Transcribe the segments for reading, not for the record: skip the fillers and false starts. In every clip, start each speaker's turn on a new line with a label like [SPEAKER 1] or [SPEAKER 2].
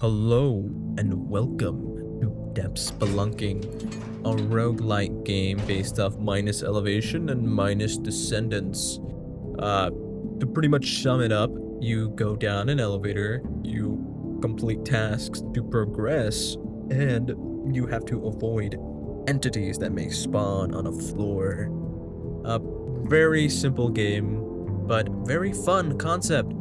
[SPEAKER 1] Hello and welcome to Depth Spelunking, a roguelite game based off minus elevation and minus descendants. To pretty much sum it up, you go down an elevator, you complete tasks to progress, and you have to avoid entities that may spawn on a floor. A very simple game, but very fun concept.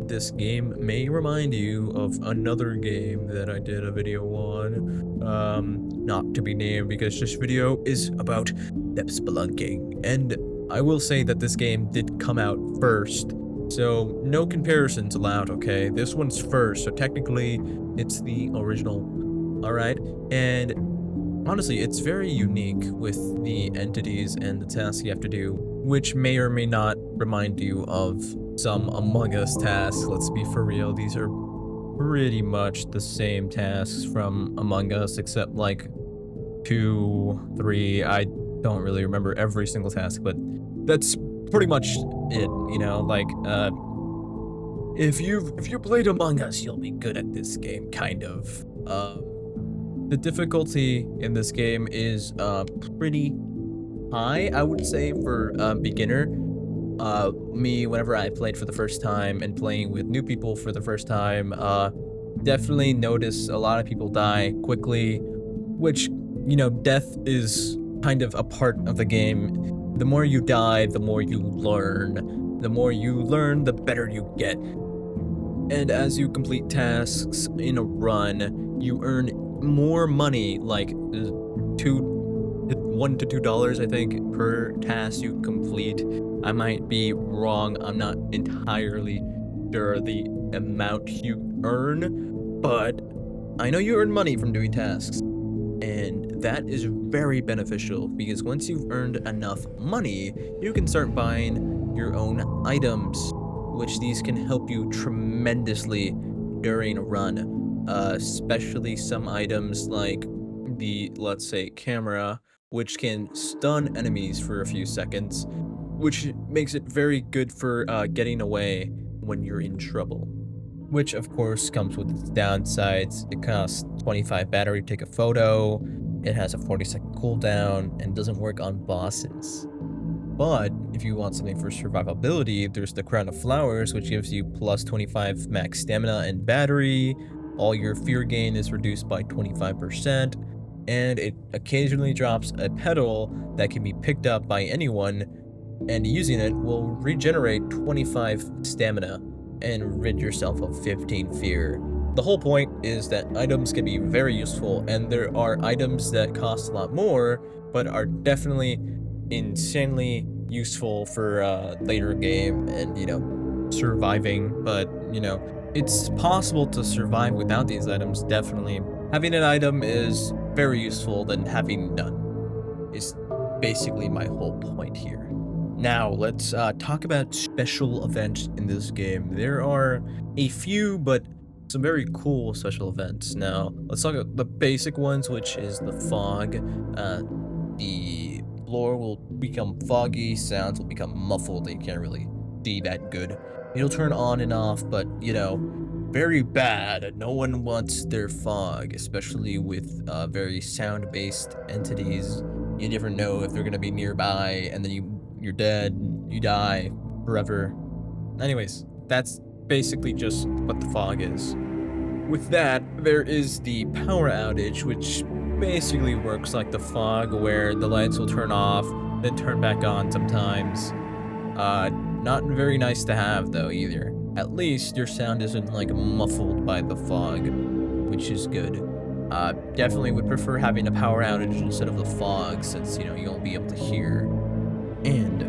[SPEAKER 1] This game may remind you of another game that I did a video on, not to be named because this video is about depth spelunking, and I will say that this game did come out first, so no comparisons allowed, okay? This one's first, so technically it's the original, alright? And honestly, it's very unique with the entities and the tasks you have to do, which may or may not remind you of some Among Us tasks. Let's be for real, these are pretty much the same tasks from Among Us, except like 2, 3, I don't really remember every single task, but that's pretty much it, you know, like, if you played Among Us, you'll be good at this game, kind of. The difficulty in this game is pretty high, I would say, for beginner. Me, whenever I played for the first time and playing with new people for the first time, definitely notice a lot of people die quickly, which, you know, death is kind of a part of the game. The more you die, the more you learn. The more you learn, the better you get. And as you complete tasks in a run, you earn more money, like $1 to $2, I think, per task you complete. I might be wrong, I'm not entirely sure the amount you earn, but I know you earn money from doing tasks. And that is very beneficial because once you've earned enough money, you can start buying your own items, which these can help you tremendously during a run. Especially some items like the, let's say, camera, which can stun enemies for a few seconds, which makes it very good for getting away when you're in trouble. Which, of course, comes with its downsides. It costs 25 battery to take a photo, it has a 40-second cooldown, and doesn't work on bosses. But if you want something for survivability, there's the Crown of Flowers, which gives you plus 25 max stamina and battery. All your fear gain is reduced by 25%, and it occasionally drops a petal that can be picked up by anyone, and using it will regenerate 25 stamina and rid yourself of 15 fear. The whole point is that items can be very useful, and there are items that cost a lot more, but are definitely insanely useful for later game and, you know, surviving. But, you know, it's possible to survive without these items, definitely. Having an item is very useful than having none, is basically my whole point here. Now, let's talk about special events in this game. There are a few, but some very cool special events. Now, let's talk about the basic ones, which is the fog. The floor will become foggy, sounds will become muffled, and you can't really see that good. It'll turn on and off, but, you know, very bad. No one wants their fog, especially with very sound-based entities. You never know if they're gonna be nearby, and then you're dead, you die forever. Anyways, that's basically just what the fog is. With that, there is the power outage, which basically works like the fog, where the lights will turn off, then turn back on sometimes. Not very nice to have though either. At least your sound isn't like muffled by the fog, which is good. Definitely would prefer having a power outage instead of the fog, since, you know, you won't be able to hear. And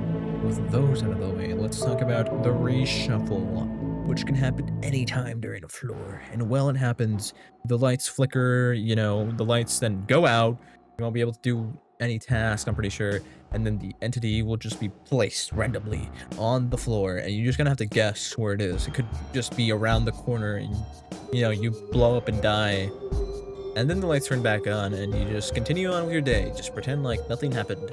[SPEAKER 1] with those out of the way, let's talk about the reshuffle, which can happen anytime during a floor. And while it happens, the lights flicker, you know, the lights then go out, you won't be able to do any task, I'm pretty sure, and then the entity will just be placed randomly on the floor, and you're just gonna have to guess where it is. It could just be around the corner, and, you know, you blow up and die. And then the lights turn back on, and you just continue on with your day. Just pretend like nothing happened.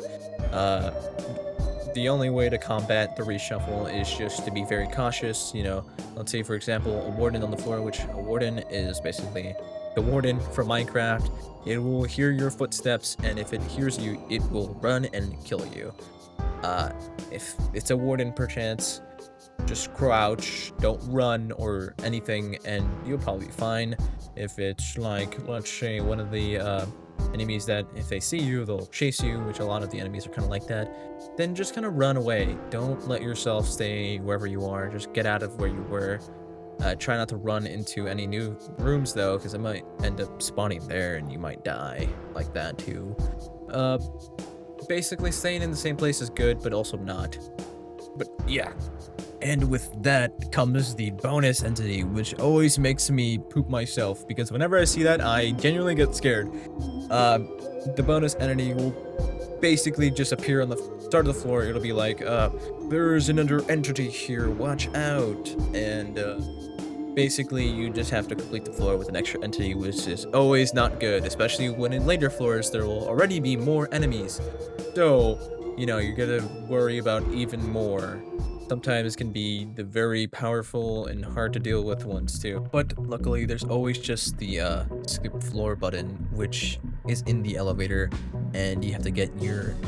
[SPEAKER 1] the only way to combat the reshuffle is just to be very cautious. You know, let's say for example a warden on the floor, which a warden is basically the warden from Minecraft. It will hear your footsteps, and if it hears you, it will run and kill you. If it's a warden perchance, just crouch, don't run or anything, and you'll probably be fine. If it's like, let's say, one of the enemies that if they see you, they'll chase you, which a lot of the enemies are kind of like that, then just kind of run away. Don't let yourself stay wherever you are. Just get out of where you were. Try not to run into any new rooms, though, because it might end up spawning there and you might die like that, too. Basically, staying in the same place is good, but also not. But yeah. And with that comes the bonus entity, which always makes me poop myself, because whenever I see that, I genuinely get scared. The bonus entity will basically just appear on the start of the floor. It'll be like, there's another entity here, watch out. And basically you just have to complete the floor with an extra entity, which is always not good, especially when in later floors there will already be more enemies. So, you know, you're gonna worry about even more. Sometimes can be the very powerful and hard to deal with ones too. But luckily there's always just the skip floor button, which is in the elevator, and you have to get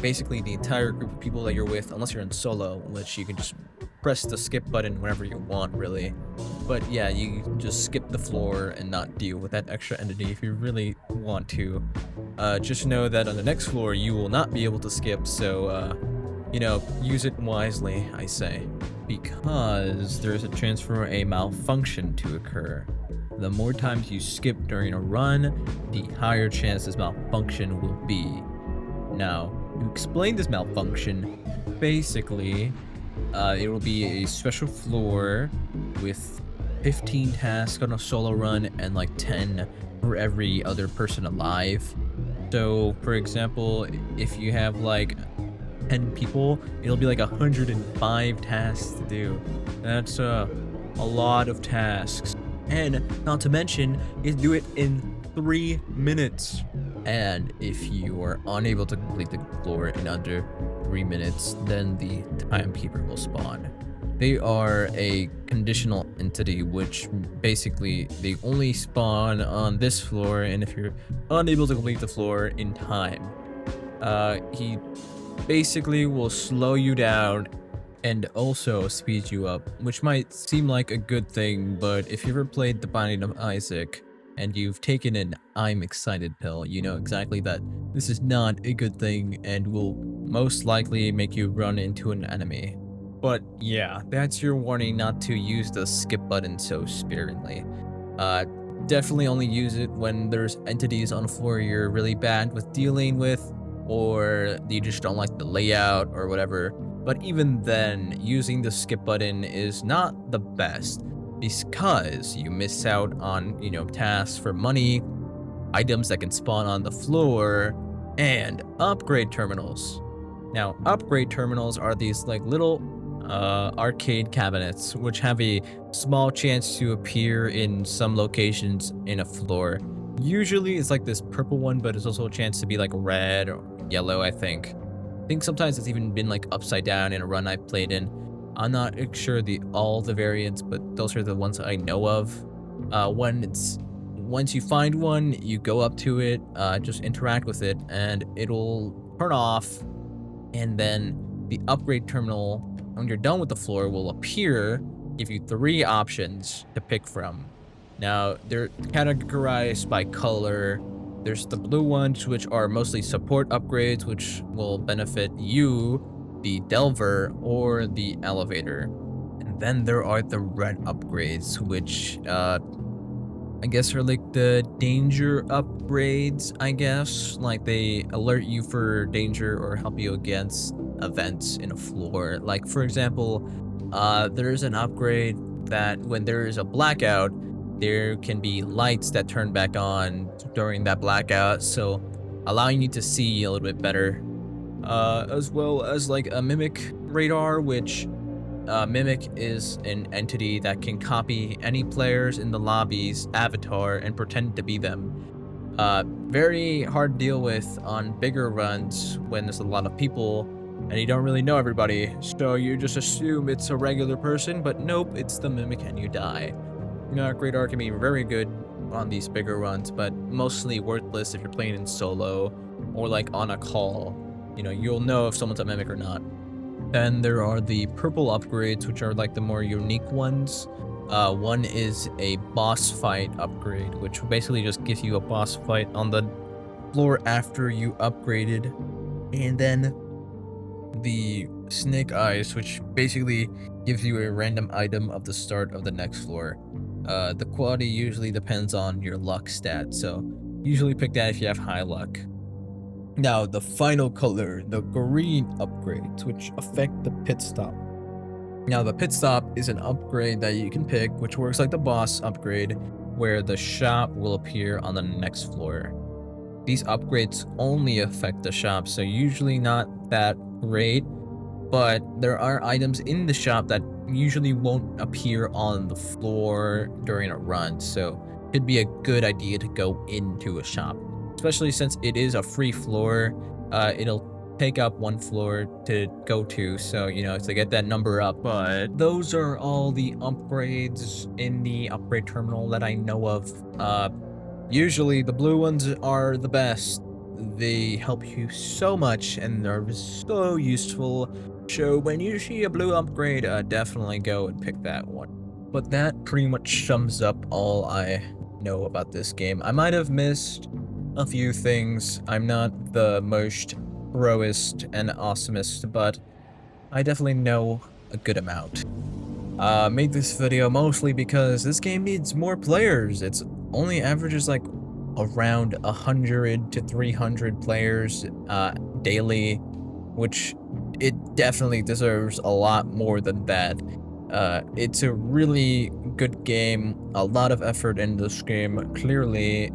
[SPEAKER 1] basically the entire group of people that you're with, unless you're in solo, which you can just press the skip button whenever you want, really. But yeah, you can just skip the floor and not deal with that extra entity if you really want to. Just know that on the next floor you will not be able to skip, so you know, use it wisely, I say, because there's a chance for a malfunction to occur. The more times you skip during a run, the higher chance this malfunction will be. Now, to explain this malfunction, basically, it will be a special floor with 15 tasks on a solo run and like 10 for every other person alive. So, for example, if you have like 10 people, it'll be like 105 tasks to do. That's a lot of tasks. And not to mention, you do it in 3 minutes. And if you are unable to complete the floor in under 3 minutes, then the timekeeper will spawn. They are a conditional entity, which basically they only spawn on this floor, and if you're unable to complete the floor in time, he basically will slow you down and also speed you up, which might seem like a good thing, but if you ever played The Binding of Isaac and you've taken an I'm excited pill, you know exactly that this is not a good thing and will most likely make you run into an enemy. But yeah, that's your warning not to use the skip button so sparingly. Definitely only use it when there's entities on the floor you're really bad with dealing with, or you just don't like the layout or whatever. But even then, using the skip button is not the best, because you miss out on, you know, tasks for money, items that can spawn on the floor, and upgrade terminals. Now, upgrade terminals are these like little arcade cabinets, which have a small chance to appear in some locations in a floor. Usually it's like this purple one, but it's also a chance to be like red or yellow, I think. I think sometimes it's even been like upside down in a run I've played in. I'm not sure all the variants, but those are the ones I know of. Once you find one, you go up to it, just interact with it, and it'll turn off, and then the upgrade terminal, when you're done with the floor, will appear, give you 3 options to pick from. Now, they're categorized by color. There's the blue ones, which are mostly support upgrades, which will benefit you, the Delver, or the Elevator. And then there are the red upgrades, which I guess are like the danger upgrades, I guess. Like they alert you for danger or help you against events in a floor. Like for example, there's an upgrade that when there is a blackout, there can be lights that turn back on during that blackout, so allowing you to see a little bit better. As well as like a mimic radar, which mimic is an entity that can copy any players in the lobby's avatar and pretend to be them. Very hard to deal with on bigger runs when there's a lot of people, and you don't really know everybody, so you just assume it's a regular person, but nope, it's the mimic and you die. Great Art can be very good on these bigger runs, but mostly worthless if you're playing in solo or like on a call. You'll know if someone's a mimic or not. Then there are the purple upgrades, which are like the more unique ones. One is a boss fight upgrade, which basically just gives you a boss fight on the floor after you upgraded. And then the snake eyes, which basically gives you a random item of the start of the next floor. The quality usually depends on your luck stat, so usually pick that if you have high luck. Now, the final color, the green upgrades, which affect the pit stop. Now, the pit stop is an upgrade that you can pick, which works like the boss upgrade, where the shop will appear on the next floor. These upgrades only affect the shop, so usually not that great, but there are items in the shop that usually won't appear on the floor during a run, so it'd be a good idea to go into a shop. Especially since it is a free floor, it'll take up one floor to go to, so to get that number up. But those are all the upgrades in the upgrade terminal that I know of. Usually the blue ones are the best. They help you so much and they're so useful. So when you see a blue upgrade, definitely go and pick that one. But that pretty much sums up all I know about this game. I might have missed a few things. I'm not the most proest and awesomest, but I definitely know a good amount. Made this video mostly because this game needs more players. It's only averages like around 100 to 300 players daily, which it definitely deserves a lot more than that. It's a really good game, a lot of effort in this game, clearly,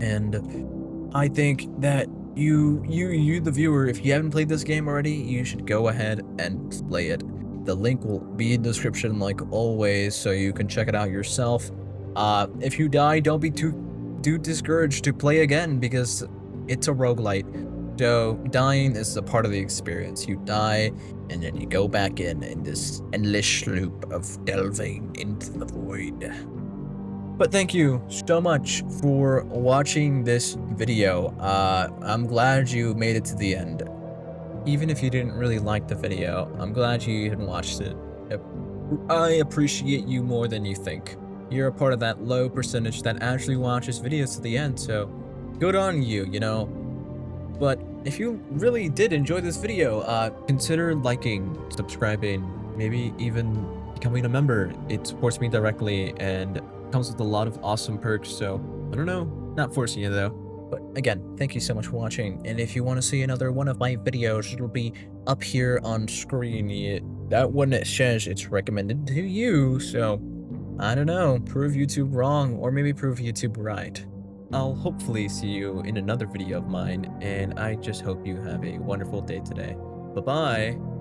[SPEAKER 1] and I think that you the viewer, if you haven't played this game already, you should go ahead and play it. The link will be in the description like always, so you can check it out yourself. If you die, don't be too discouraged to play again, because it's a roguelite. So dying is a part of the experience. You die, and then you go back in this endless loop of delving into the void. But thank you so much for watching this video. I'm glad you made it to the end. Even if you didn't really like the video, I'm glad you even watched it. I appreciate you more than you think. You're a part of that low percentage that actually watches videos to the end, so good on you, But if you really did enjoy this video, consider liking, subscribing, maybe even becoming a member. It supports me directly and comes with a lot of awesome perks, so I don't know, not forcing you though. But again, thank you so much for watching, and if you want to see another one of my videos, it'll be up here on screen. That one says it's recommended to you, so I don't know, prove YouTube wrong, or maybe prove YouTube right. I'll hopefully see you in another video of mine, and I just hope you have a wonderful day today. Bye-bye!